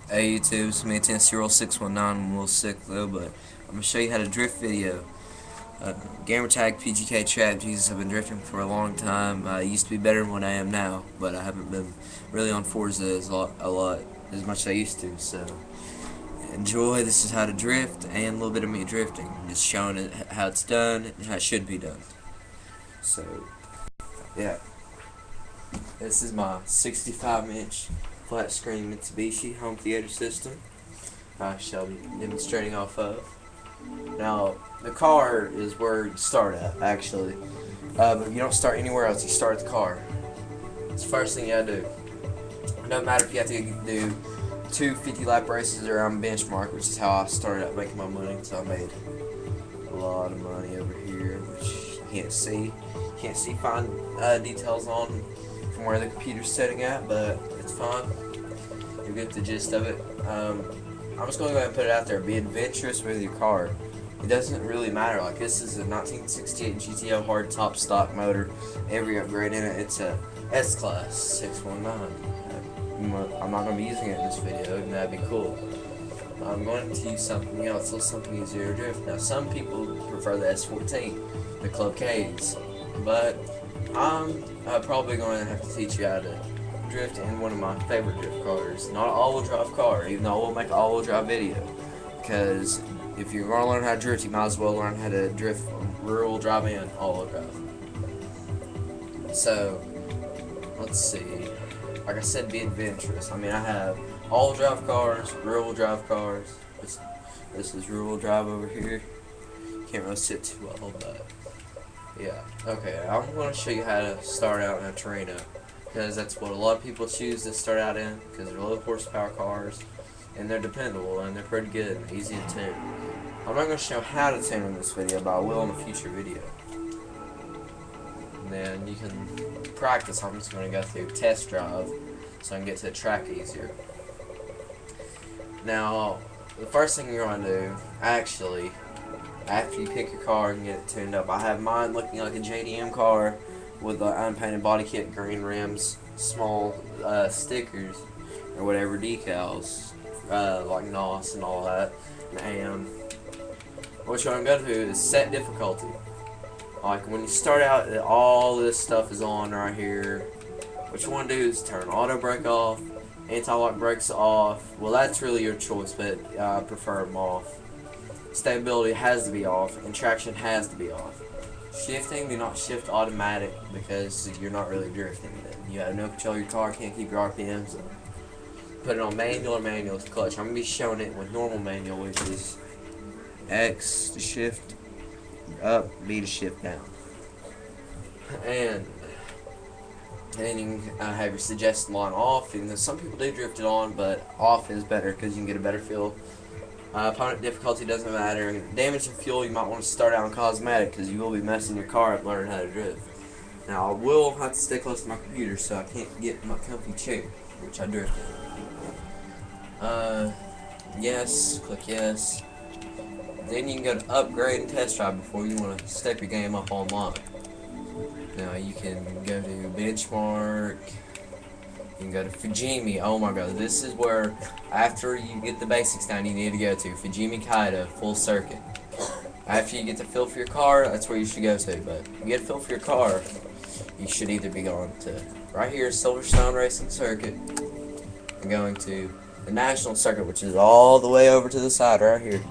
Hey YouTube, it's me, Tennessee Roll 619. I'm a little sick though, but I'm gonna show you how to drift video. Gamertag PGK TRAP Jesus. I've been drifting for a long time. I used to be better than what I am now, but I haven't been really on Forza as much as I used to. So enjoy. This is how to drift and a little bit of me drifting, just showing it how it's done and how it should be done. So yeah, this is my 65-inch flat screen Mitsubishi home theater system. I shall be demonstrating off of. Now, the car is where you start at, actually. But you don't start anywhere else, you start at the car. It's the first thing you gotta do. It doesn't matter if you have to do two 50-lap races around benchmark, which is how I started out making my money. So I made a lot of money over here, which you can't see. You can't see fine details on from where the computer's setting at, but it's fine. You'll get the gist of it. I'm just going to go ahead and put it out there. Be adventurous with your car. It doesn't really matter. Like, this is a 1968 GTO hard top stock motor. Every upgrade in it, it's a S-Class 619. I'm not going to be using it in this video, and that'd be cool. I'm going to use something else, something easier to drift. Now, some people prefer the S14, the Club Ks, but I'm probably going to have to teach you how to drift in one of my favorite drift cars. Not an all-wheel drive car, even though I will make an all-wheel drive video. Because if you're going to learn how to drift, you might as well learn how to drift rear-wheel drive and all-wheel drive. So, let's see. Like I said, be adventurous. I mean, I have all-wheel drive cars, rear-wheel drive cars. This is rear-wheel drive over here. Can't really sit too well, but yeah. Okay, I'm going to show you how to start out in a Torino, because that's what a lot of people choose to start out in, because they're low horsepower cars and they're dependable and they're pretty good and easy to tune. I'm not going to show how to tune in this video, but I will in a future video. And then you can practice. I'm just going to go through test drive so I can get to the track easier. Now, the first thing you're going to do, actually, after you pick your car and get it tuned up, I have mine looking like a JDM car with the unpainted body kit, green rims, small stickers or whatever decals, like NOS and all that. And what you're going to go to is set difficulty. Like when you start out, all this stuff is on right here. What you want to do is turn auto brake off, anti-lock brakes off. Well, that's really your choice, but I prefer them off. Stability has to be off, and traction has to be off. Shifting, do not shift automatic because you're not really drifting then. You have no control of your car, can't keep your RPMs up. Put it on manual or manual to clutch. I'm going to be showing it with normal manual, which is X to shift up, B to shift down. And then you can have your suggested line off. And some people do drift it on, but off is better because you can get a better feel. Opponent difficulty doesn't matter. Damage and fuel, you might want to start out on cosmetic because you will be messing your car up learning how to drift. Now, I will have to stay close to my computer so I can't get my comfy chair, which I drift in. Yes, click yes. Then you can go to upgrade and test drive before you want to step your game up online. Now, you can go to benchmark. You can go to Fujimi. Oh my god, this is where, after you get the basics down, you need to go to Fujimi Kaido, full circuit. After you get the feel for your car, that's where you should go to. But if you get a feel for your car, you should either be going to, right here, Silverstone Racing Circuit, and going to the National Circuit, which is all the way over to the side, right here,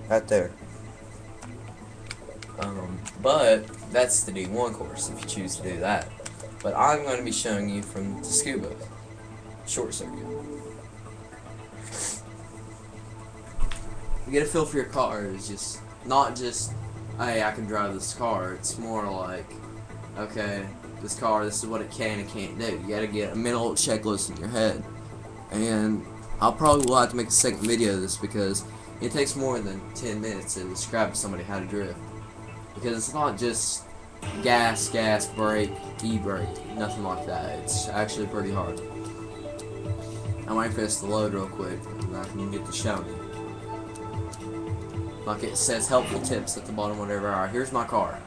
right there. But that's the D1 course, if you choose to do that. But I'm going to be showing you from the Scuba short circuit. You get a feel for your car is just not just, hey, I can drive this car. It's more like, okay, this car, this is what it can and can't do. You gotta get a mental checklist in your head. And I'll probably will have to make a second video of this because it takes more than 10 minutes to describe to somebody how to drift. Because it's not just gas, brake, e-brake, nothing like that. It's actually pretty hard. I'm waiting for this to load real quick, and I can get to showing you. Like it says helpful tips at the bottom, whatever. Alright, here's my car.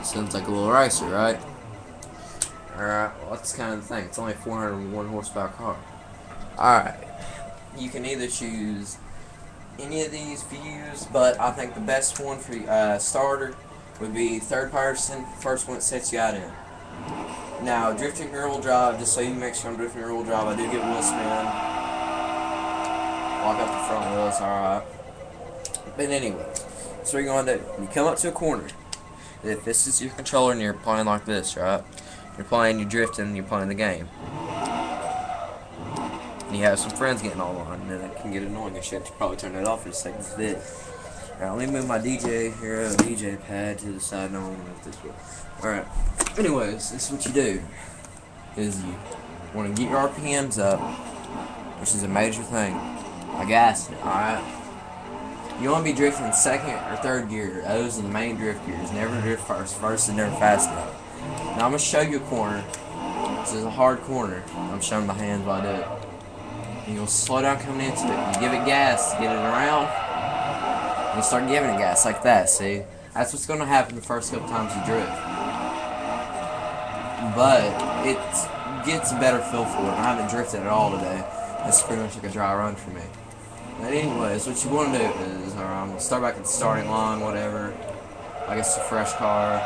Sounds like a little racer, right? Alright, well, that's kind of the thing. It's only a 401 horsepower car. Alright, you can either choose any of these views, but I think the best one for starter would be third person, first one that sets you out in. Now, drifting rear wheel drive, just so you make sure I'm drifting rear wheel drive, I do get wheel spin. Lock up the front wheels, alright. But anyways, so what you're going to do, you come up to a corner. If this is your controller and you're playing like this, right? You're drifting, you're playing the game. And you have some friends getting online, and then it can get annoying and shit. You should probably turn that off in a second for this. Alright, let me move my DJ pad to the side. No, I'm going to move this way. Alright, anyways, this is what you do. Is you want to get your RPMs up, which is a major thing. I gas it, alright? You want to be drifting second or third gear. Those are the main drift gears. Never drift first. First is never fast enough. Now I'm going to show you a corner. This is a hard corner. I'm showing my hands while I do it. And you'll slow down coming into it. You give it gas to get it around. And you start giving it gas like that, see? That's what's going to happen the first couple times you drift. But it gets a better feel for it. I haven't drifted at all today. It's pretty much like a dry run for me. But anyways, what you want to do is, I'm going to start back at the starting line, whatever. Like it's a fresh car.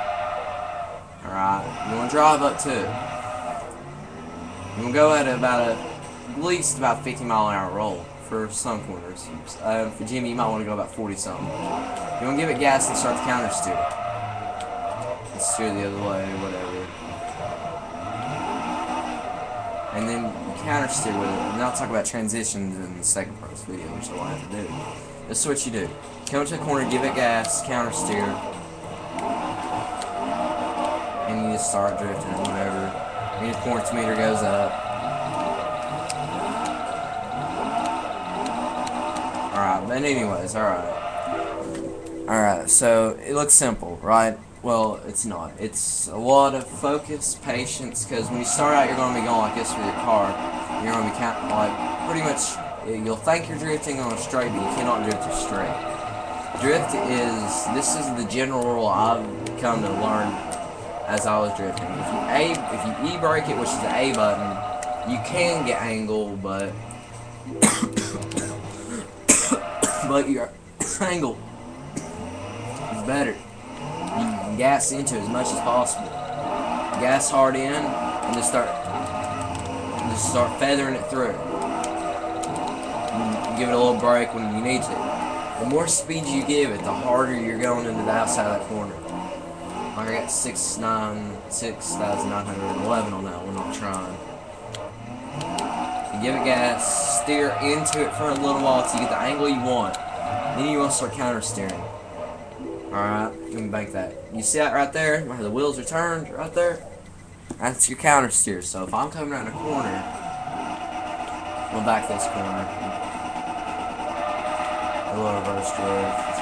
Alright, you want to drive up to it. You want to go at at least about 50-mile-an-hour roll for some corners. For Jimmy, you might want to go about 40-something. You want to give it gas and start the counter steer. And steer the other way, whatever. And then you counter steer with it. And I'll talk about transitions in the second part of this video, which I won't have to do. This is what you do. Come to the corner, give it gas, counter steer. And you just start drifting or whatever. And your quarter meter goes up. Alright, but anyways, alright, so it looks simple, right? Well, it's not. It's a lot of focus, patience, because when you start out, you're going to be going like this with your car. You're going to be counting, like, pretty much, you'll think you're drifting on a straight, but you cannot drift a straight. This is the general rule I've come to learn as I was drifting. If you E-brake it, which is the A button, you can get angle, but your angle is better. You can gas into it as much as possible. Gas hard in and just start feathering it through. And give it a little brake when you need to. The more speed you give it, the harder you're going into the outside of that corner. Like I got 6,911 on that one. I'm trying. You give it gas, steer into it for a little while till you get the angle you want. Then you want to start counter steering. Alright, you can bank that. You see that right there, where the wheels are turned, right there? That's your counter steer. So if I'm coming around a corner, we'll back this corner. A little reverse drift.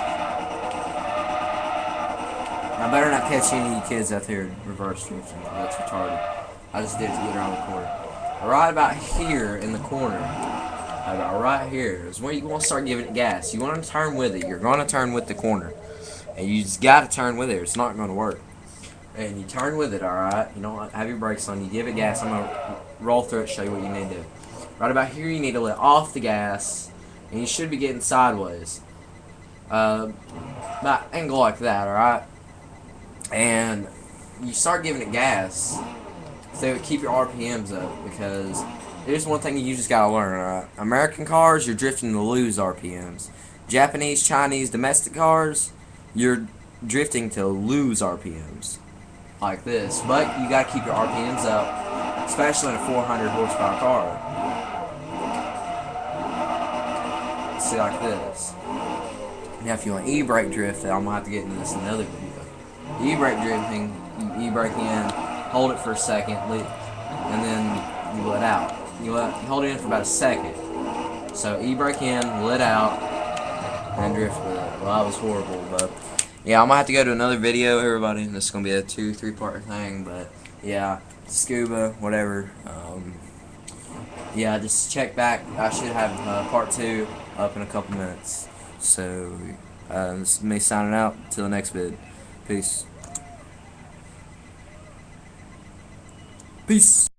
I better not catch any of you kids out there reverse drifting. That's retarded. I just did it to get around the corner. Right about here in the corner, about right here, is where you want to start giving it gas. You want to turn with it. You're going to turn with the corner. And you just got to turn with it. It's not going to work. And you turn with it, alright? You don't have your brakes on. You give it gas. I'm going to roll through it, show you what you need to do. Right about here, you need to let off the gas. And you should be getting sideways. About angle like that, alright? And you start giving it gas. So keep your RPMs up. Because there's one thing you just got to learn, alright? American cars, you're drifting to lose RPMs. Japanese, Chinese, domestic cars, you're drifting to lose RPMs, like this. But you gotta keep your RPMs up, especially in a 400 horsepower car. See, like this. Now, if you want E-brake drift, I'm gonna have to get into this in another video. E-brake drifting, you E-brake in, hold it for a second, and then you let out. You hold it in for about a second. So E-brake in, let out, and drift with it. Well, that was horrible, but yeah, I'm gonna have to go to another video, everybody. This is gonna be a 2-3 part thing, but yeah, scuba, whatever. Yeah, just check back. I should have part 2 up in a couple minutes. So this is me signing out. Till the next vid. Peace. Peace.